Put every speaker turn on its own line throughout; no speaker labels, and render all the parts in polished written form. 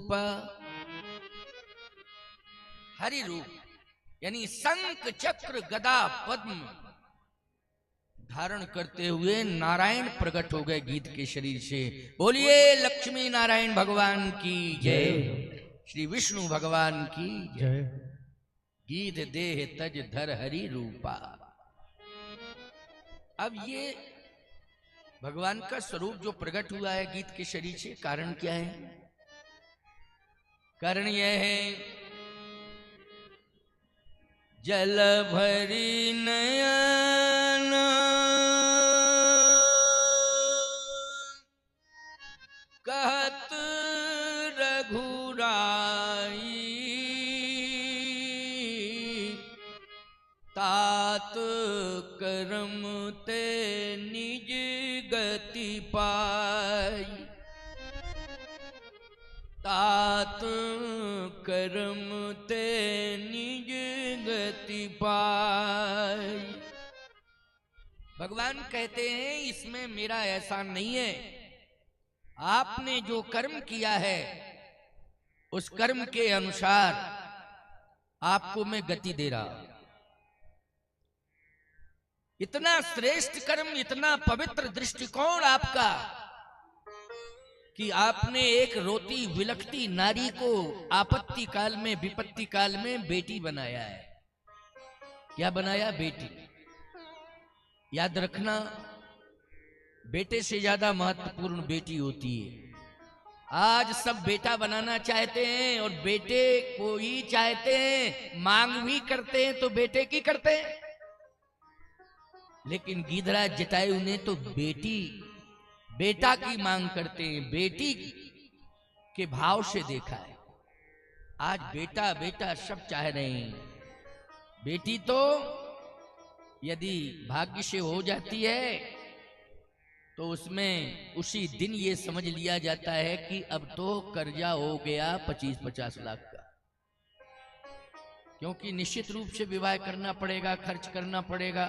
रूप, हरि रूप यानी शंख चक्र गदा पद्म धारण करते हुए नारायण प्रकट हो गए गीत के शरीर से। बोलिए लक्ष्मी नारायण भगवान की जय, श्री विष्णु भगवान की जय। गीत देह तज धर हरि रूपा। अब ये भगवान का स्वरूप जो प्रकट हुआ है गीत के शरीर से, कारण क्या है? कारण यह है जल भरी नयन कहत रघुराई, तात कर्म ते निज गति पाई, तात कर्म ते निज गति पाई। भगवान कहते हैं इसमें मेरा एहसान नहीं है, आपने जो कर्म किया है उस कर्म के अनुसार आपको मैं गति दे रहा। इतना श्रेष्ठ कर्म, इतना पवित्र दृष्टिकोण आपका कि आपने एक रोती विलखती नारी को आपत्ति काल में, विपत्ति काल में बेटी बनाया है। क्या बनाया? बेटी। याद रखना, बेटे से ज्यादा महत्वपूर्ण बेटी होती है। आज सब बेटा बनाना चाहते हैं और बेटे को ही चाहते हैं, मांग भी करते हैं तो बेटे की करते हैं। लेकिन गिधराज जटायु ने तो बेटा की मांग करते हैं, बेटी के भाव से देखा है। आज बेटा बेटा सब चाह रहे हैं। बेटी तो यदि भाग्य से हो जाती है तो उसमें उसी दिन ये समझ लिया जाता है कि अब तो कर्जा हो गया 25-50 लाख का, क्योंकि निश्चित रूप से विवाह करना पड़ेगा, खर्च करना पड़ेगा।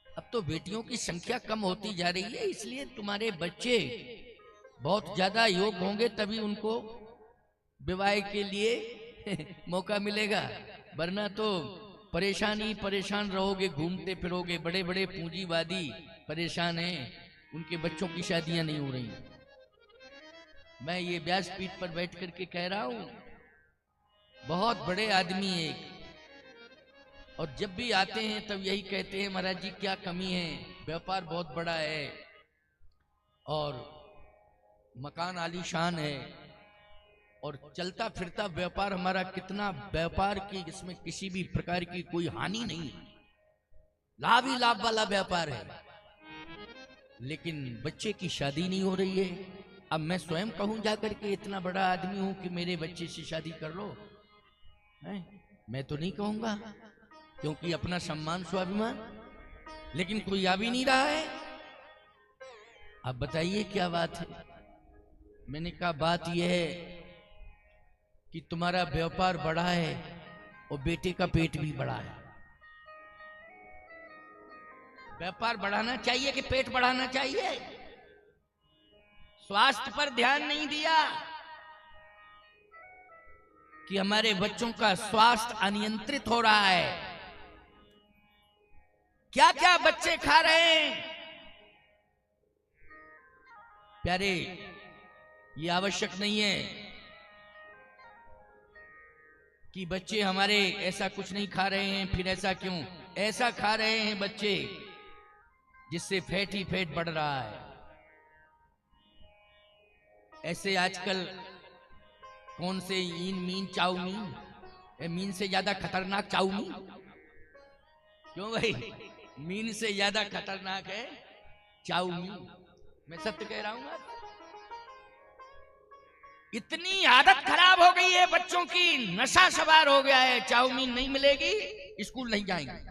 अब तो बेटियों की संख्या कम होती जा रही है, इसलिए तुम्हारे बच्चे बहुत ज्यादा योग होंगे तभी उनको विवाह के लिए मौका मिलेगा, वरना तो परेशान रहोगे, घूमते फिरोगे। बड़े बड़े पूंजीवादी परेशान हैं, उनके बच्चों की शादियां नहीं हो रही। मैं ये व्यासपीठ पर बैठ करके कह रहा हूं, बहुत बड़े आदमी है और जब भी आते हैं तब यही कहते हैं महाराज जी क्या कमी है, व्यापार बहुत बड़ा है और मकान आलीशान है और चलता फिरता व्यापार हमारा, कितना व्यापार की इसमें किसी भी प्रकार की कोई हानि नहीं है, लाभ ही लाभ वाला व्यापार है। लेकिन बच्चे की शादी नहीं हो रही है। अब मैं स्वयं कहूं जाकर के इतना बड़ा आदमी हूं कि मेरे बच्चे से शादी कर लो, है? मैं तो नहीं कहूंगा, क्योंकि अपना सम्मान स्वाभिमान। लेकिन कोई आ भी नहीं रहा है। अब बताइए क्या बात है? मैंने कहा बात यह है कि तुम्हारा व्यापार बड़ा है और बेटे का पेट भी बड़ा है। व्यापार बढ़ाना चाहिए कि पेट बढ़ाना चाहिए? स्वास्थ्य पर ध्यान नहीं दिया कि हमारे बच्चों का स्वास्थ्य अनियंत्रित हो रहा है। क्या क्या बच्चे खा रहे हैं प्यारे, ये आवश्यक नहीं है कि बच्चे हमारे ऐसा कुछ नहीं खा रहे हैं, फिर ऐसा क्यों? ऐसा खा रहे हैं बच्चे जिससे फैट ही फैट बढ़ रहा है। ऐसे आजकल कौन से मीन चाउमीन, मीन से ज्यादा खतरनाक चाउमीन। क्यों भाई? मीन से ज्यादा खतरनाक है चाउमीन। मैं सत्य कह रहा हूं। इतनी आदत खराब हो गई है बच्चों की, नशा सवार हो गया है। चाउमीन नहीं मिलेगी स्कूल नहीं जाएंगे।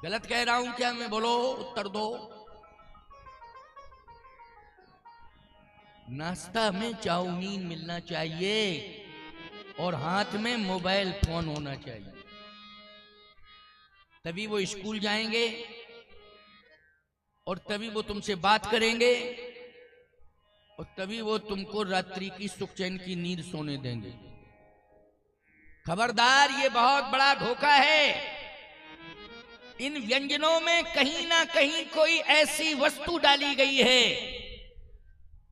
गलत कह रहा हूं क्या मैं? बोलो, उत्तर दो। नाश्ता में चाउमीन मिलना चाहिए और हाथ में मोबाइल फोन होना चाहिए, तभी वो स्कूल जाएंगे और तभी वो तुमसे बात करेंगे और तभी वो तुमको रात्रि की सुख चैन की नींद सोने देंगे। खबरदार, ये बहुत बड़ा धोखा है। इन व्यंजनों में कहीं ना कहीं कोई ऐसी वस्तु डाली गई है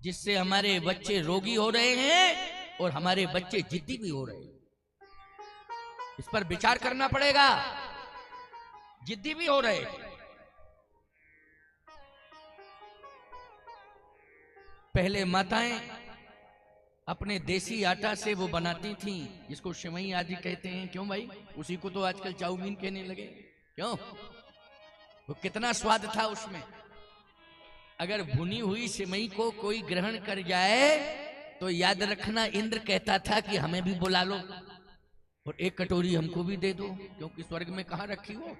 जिससे हमारे बच्चे रोगी हो रहे हैं और हमारे बच्चे जिद्दी भी हो रहे हैं। इस पर विचार करना पड़ेगा। जिद्दी भी हो रहे हैं। पहले माताएं अपने देसी आटा से वो बनाती थी, जिसको सेवई आदि कहते हैं। क्यों भाई? उसी को तो आजकल चाउमीन कहने लगे। क्यों? वो कितना स्वाद था उसमें। अगर भुनी हुई सेवई को कोई ग्रहण कर जाए तो याद रखना, इंद्र कहता था कि हमें भी बुला लो और एक कटोरी हमको भी दे दो, क्योंकि स्वर्ग में कहाँ रखी हो।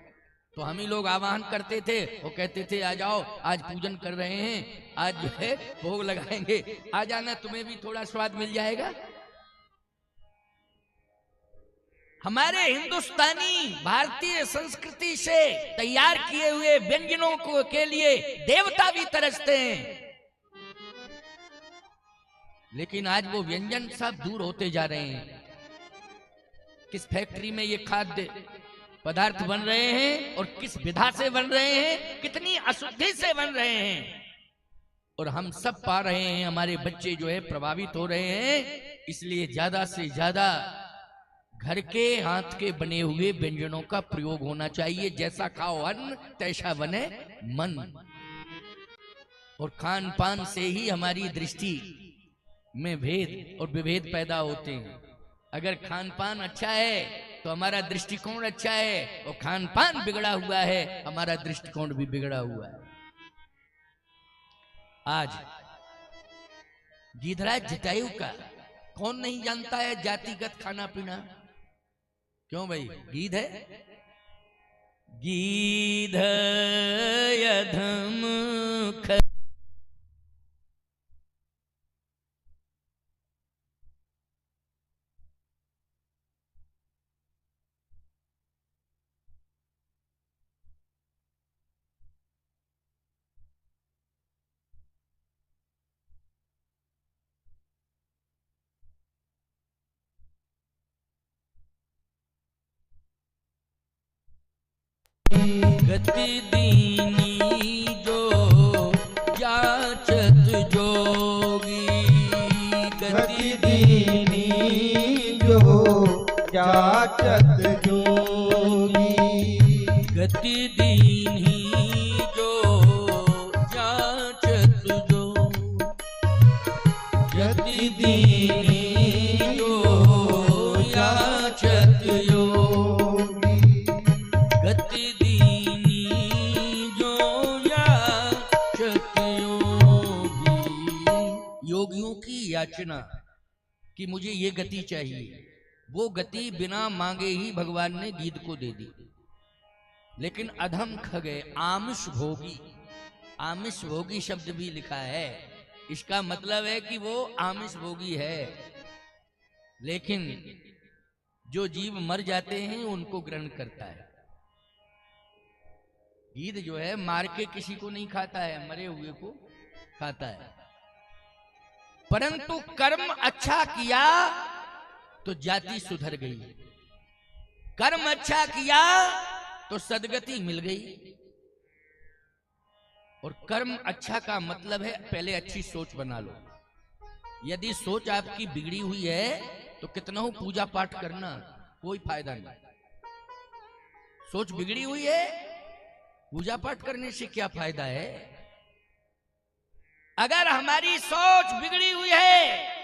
तो हम ही लोग आवाहन करते थे, वो कहते थे आ जाओ, आज पूजन कर रहे हैं, आज जो है भोग लगाएंगे, आ जाना, तुम्हें भी थोड़ा स्वाद मिल जाएगा। हमारे हिंदुस्तानी भारतीय संस्कृति से तैयार किए हुए व्यंजनों को के लिए देवता भी तरसते हैं, लेकिन आज वो व्यंजन सब दूर होते जा रहे हैं। किस फैक्ट्री में ये खाद्य पदार्थ बन रहे हैं और किस विधा से बन रहे हैं, कितनी अशुद्धि से बन रहे हैं, और हम सब पा रहे हैं। हमारे बच्चे जो है प्रभावित हो रहे हैं। इसलिए ज्यादा से ज्यादा घर के हाथ के बने हुए व्यंजनों का प्रयोग होना चाहिए। जैसा खाओ अन्न तैसा बने मन। और खान पान से ही हमारी दृष्टि में भेद और विभेद पैदा होते हैं। अगर खान पान अच्छा है तो हमारा दृष्टिकोण अच्छा है, और खान पान बिगड़ा हुआ है, हमारा दृष्टिकोण भी बिगड़ा हुआ है। आज गिधराज जटायु का कौन नहीं जानता है जातिगत खाना पीना? क्यों भाई? गीध है, गीध यधम गति दीनी जो जाचत जोगी, गति दीनी
जो जाचत जोगी,
गति दीनी जो जाचत जो, गति दीनी जो जाचत योगी, गति योगियों की याचना कि मुझे ये गति चाहिए, वो गति बिना मांगे ही भगवान ने गीध को दे दी। लेकिन अधम खगे आमिष भोगी, आमिष भोगी शब्द भी लिखा है। इसका मतलब है कि वो आमिष भोगी है, लेकिन जो जीव मर जाते हैं उनको ग्रहण करता है। गीध जो है मार के किसी को नहीं खाता है, मरे हुए को खाता है। परंतु कर्म अच्छा किया तो जाति सुधर गई, कर्म अच्छा किया तो सदगति मिल गई। और कर्म अच्छा का मतलब है पहले अच्छी सोच बना लो। यदि सोच आपकी बिगड़ी हुई है तो कितना हो पूजा पाठ करना कोई फायदा नहीं। सोच बिगड़ी हुई है, पूजा पाठ करने से क्या फायदा है? अगर हमारी सोच बिगड़ी हुई है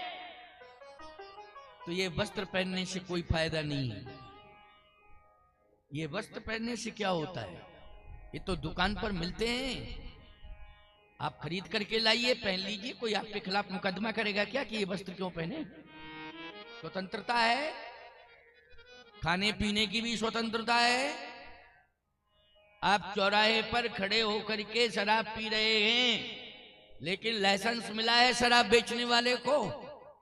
तो ये वस्त्र पहनने से कोई फायदा नहीं है। ये वस्त्र पहनने से क्या होता है? ये तो दुकान पर मिलते हैं, आप खरीद करके लाइए, पहन लीजिए। कोई आपके खिलाफ मुकदमा करेगा क्या कि ये वस्त्र क्यों पहने? स्वतंत्रता है, खाने पीने की भी स्वतंत्रता है। आप चौराहे पर खड़े होकर के शराब पी रहे हैं, लेकिन लाइसेंस मिला है शराब बेचने वाले को।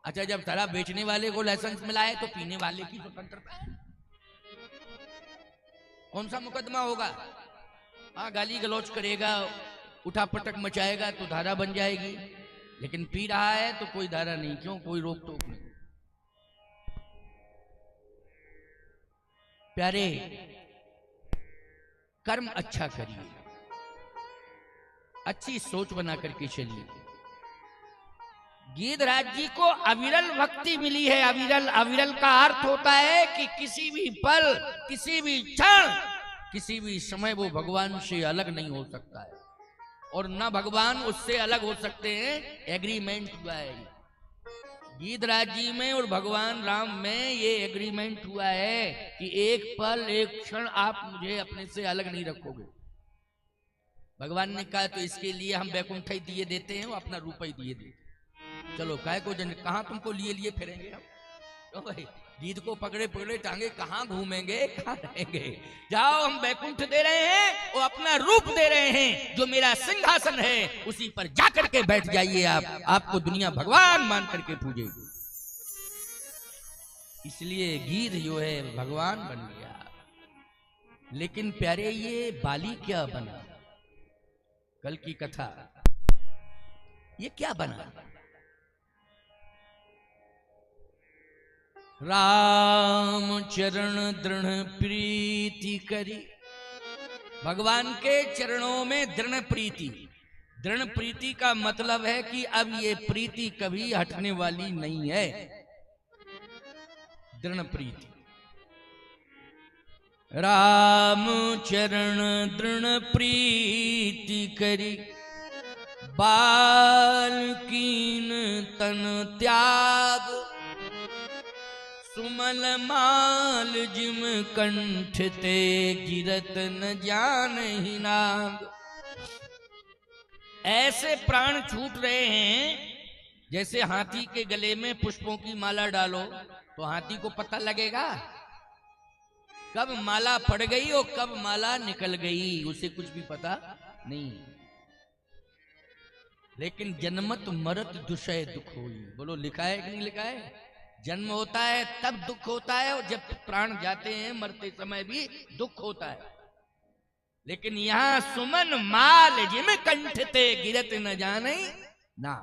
अच्छा, जब शराब बेचने वाले को लाइसेंस मिला है तो पीने वाले की स्वतंत्रता है। कौन सा मुकदमा होगा? हाँ, गाली गलौज करेगा, उठा पटक मचाएगा तो धारा बन जाएगी। लेकिन पी रहा है तो कोई धारा नहीं, क्यों, कोई रोक टोक नहीं। प्यारे, कर्म अच्छा करिए, अच्छी सोच बना करके चलिए। गिरिधराज जी को अविरल भक्ति मिली है। अविरल, अविरल का अर्थ होता है कि किसी भी पल, किसी भी क्षण, किसी भी समय वो भगवान से अलग नहीं हो सकता है, और न भगवान उससे अलग हो सकते हैं। एग्रीमेंट हुआ है गिरिधराज जी में और भगवान राम में, ये एग्रीमेंट हुआ है कि एक पल, एक क्षण आप मुझे अपने से अलग नहीं रखोगे। भगवान ने कहा तो इसके लिए हम वैकुंठ ही दिए देते हैं, वो अपना रूप ही दिए देते। चलो काय को जन, कहाँ तुमको लिए लिए फिरेंगे हम, तो भाई गीत को पकड़े पकड़े टांगे कहाँ घूमेंगे, कहाँ रहेंगे। जाओ, हम वैकुंठ दे रहे हैं, वो अपना रूप दे रहे हैं, जो मेरा सिंहासन है उसी पर जाकर के बैठ जाइए आप, आपको दुनिया भगवान मान करके पूजेगी। इसलिए गीत जो है भगवान बन गया। लेकिन प्यारे, ये बाली क्या बना, कल की कथा, ये क्या बना? राम चरण दृढ़ प्रीति करी, भगवान के चरणों में दृढ़ प्रीति। दृढ़ प्रीति का मतलब है कि अब ये प्रीति कभी हटने वाली नहीं है। दृढ़ प्रीति, राम चरण दृढ़ प्रीति करी, बालकीन तन त्याग, सुमल माल जिम कंठ ते, गिरत न जानहि नाग। ऐसे प्राण छूट रहे हैं जैसे हाथी के गले में पुष्पों की माला डालो तो हाथी को पता लगेगा कब माला पड़ गई और कब माला निकल गई, उसे कुछ भी पता नहीं। लेकिन जन्मत मरत दुषय दुख होई, बोलो लिखा है कि नहीं लिखा है? जन्म होता है तब दुख होता है, और जब प्राण जाते हैं मरते समय भी दुख होता है। लेकिन यहां सुमन माल जिम कंठ ते, गिरत न जाने ना।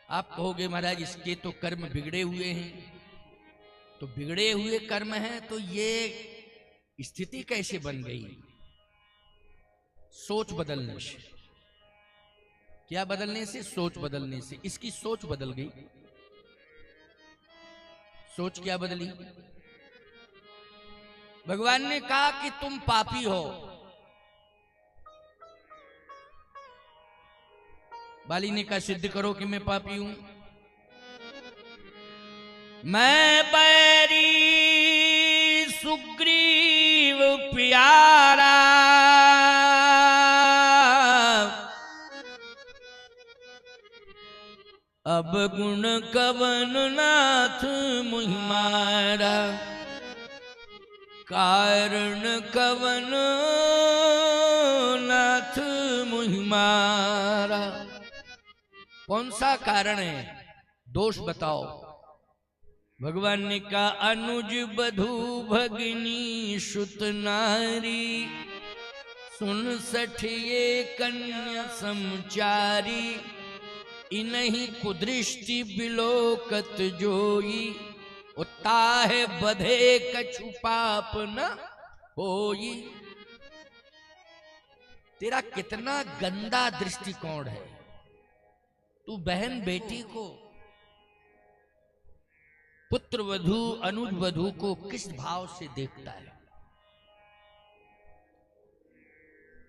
आप कहोगे महाराज इसके तो कर्म बिगड़े हुए हैं, तो बिगड़े हुए कर्म हैं तो ये स्थिति कैसे बन गई? सोच बदलने से। क्या बदलने से? सोच बदलने से। इसकी सोच बदल गई। सोच क्या बदली? भगवान ने कहा कि तुम पापी हो। बाली ने कहा सिद्ध करो कि मैं पापी हूं। मैं बैरी सुग्रीव प्यारा, अब गुण कवन नाथ मुहिमारा, कारण कवन नाथ मुहिमारा। कौन सा कारण है? दोष बताओ। भगवान ने कहा अनुज बधू भगिनी सुत नारी, सुन सठिए कन्या समचारी, इन्हीं कुदृष्टि बिलोकत जोई, उताहे बधे कछु पाप न होई। तेरा कितना गंदा दृष्टिकोण है। तू बहन बेटी को, पुत्र वधू अनुज वधू को किस भाव से देखता है?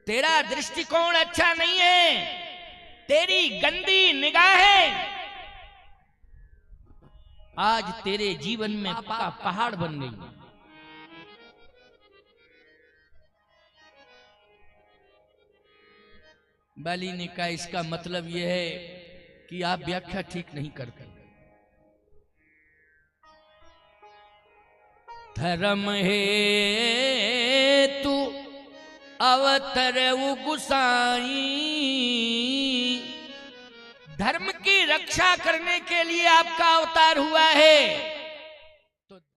तेरा दृष्टिकोण अच्छा नहीं है। तेरी गंदी निगाहें आज तेरे जीवन में पहाड़ बन गई। बाली ने कहा इसका मतलब यह है कि आप व्याख्या ठीक नहीं करते। धर्म है तू अवतर गुसाई, धर्म की रक्षा करने के लिए आपका अवतार हुआ है।